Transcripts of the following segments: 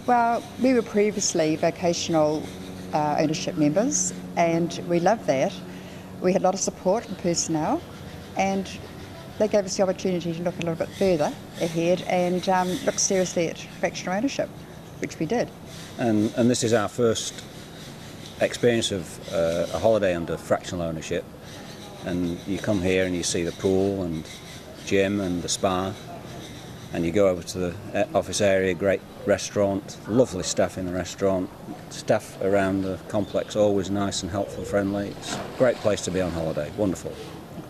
Well, we were previously vocational ownership members, and we loved that. We had a lot of support from personnel, and they gave us the opportunity to look a little bit further ahead and look seriously at fractional ownership, which we did. And this is our first experience of a holiday under fractional ownership. And you come here and you see the pool and gym and the spa, and you go over to the office area, great restaurant, lovely staff in the restaurant, staff around the complex, always nice and helpful, friendly. It's a great place to be on holiday, wonderful.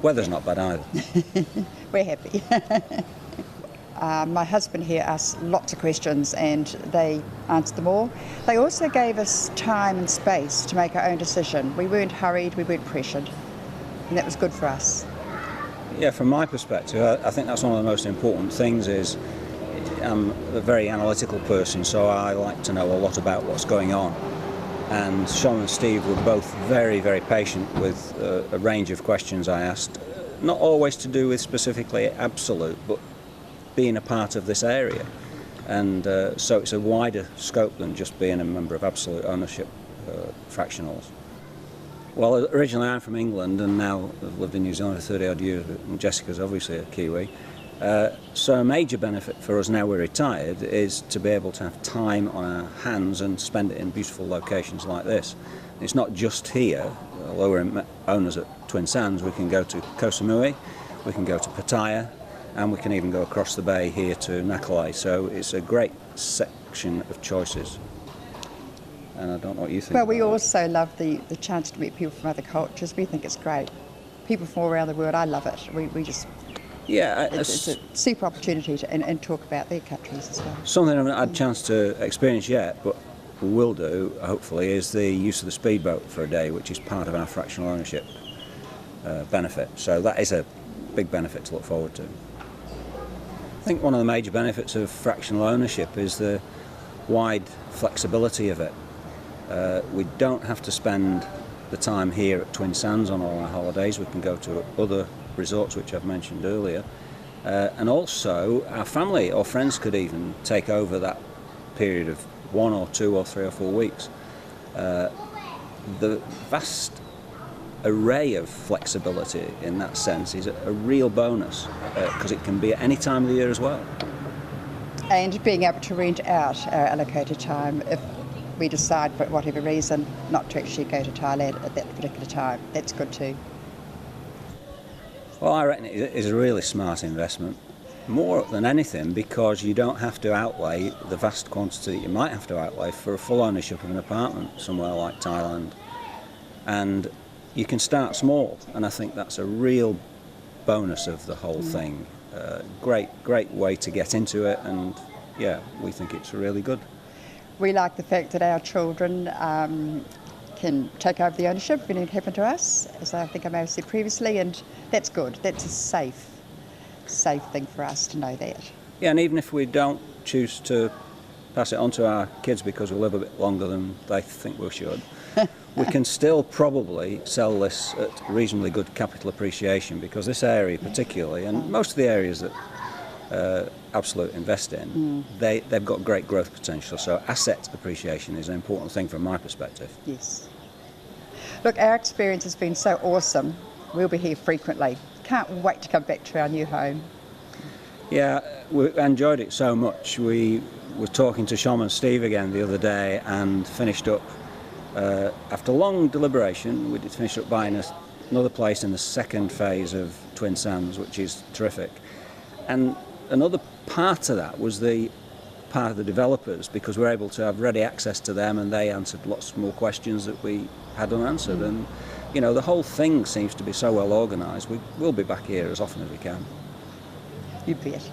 Weather's not bad either. We're happy. My husband here asked lots of questions and they answered them all. They also gave us time and space to make our own decision. We weren't hurried, we weren't pressured, and that was good for us. Yeah, from my perspective, I think that's one of the most important things is I'm a very analytical person, so I like to know a lot about what's going on. And Sean and Steve were both very, very patient with a range of questions I asked, not always to do with specifically Absolute, but being a part of this area. And so it's a wider scope than just being a member of Absolute Ownership Fractionals. Well, originally I'm from England and now I've lived in New Zealand for 30 odd years, and Jessica's obviously a Kiwi. So a major benefit for us now we're retired is to be able to have time on our hands and spend it in beautiful locations like this. It's not just here, although we're owners at Twin Sands, we can go to Koh Samui, we can go to Pattaya, and we can even go across the bay here to Nakalai. So it's a great section of choices. And I don't know what you think. Well, we also love the chance to meet people from other cultures. We think it's great. People from all around the world, I love it. We just... Yeah, it's a super opportunity to and talk about their countries as well. Something I've not had a chance to experience yet, but we will do, hopefully, is the use of the speedboat for a day, which is part of our fractional ownership benefit. So that is a big benefit to look forward to. I think one of the major benefits of fractional ownership is the wide flexibility of it. We don't have to spend the time here at Twin Sands on all our holidays. We can go to other resorts which I've mentioned earlier, and also our family or friends could even take over that period of 1 or 2 or 3 or 4 weeks. The vast array of flexibility in that sense is a real bonus because it can be at any time of the year as well. And being able to rent out our allocated time if we decide for whatever reason not to actually go to Thailand at that particular time, that's good too. Well, I reckon it is a really smart investment, more than anything because you don't have to outlay the vast quantity you might have to outlay for a full ownership of an apartment somewhere like Thailand. And you can start small, and I think that's a real bonus of the whole thing. Great way to get into it, and yeah, we think it's really good. We like the fact that our children can take over the ownership if anything happened to us, as I think I may have said previously, and that's good. That's a safe thing for us to know that. Yeah, and even if we don't choose to pass it on to our kids because we live a bit longer than they think we should, we can still probably sell this at reasonably good capital appreciation because this area particularly, and most of the areas that Absolute invest in, they've got great growth potential, so asset appreciation is an important thing from my perspective. Yes. Look, our experience has been so awesome. We'll be here frequently. Can't wait to come back to our new home. Yeah, we enjoyed it so much. We were talking to Sean and Steve again the other day and finished up, after long deliberation, we finished up buying another place in the second phase of Twin Sands, which is terrific. And another part of that was the part of the developers, because we're able to have ready access to them and they answered lots more questions that we had unanswered. And you know, the whole thing seems to be so well organised. We'll be back here as often as we can. You bet.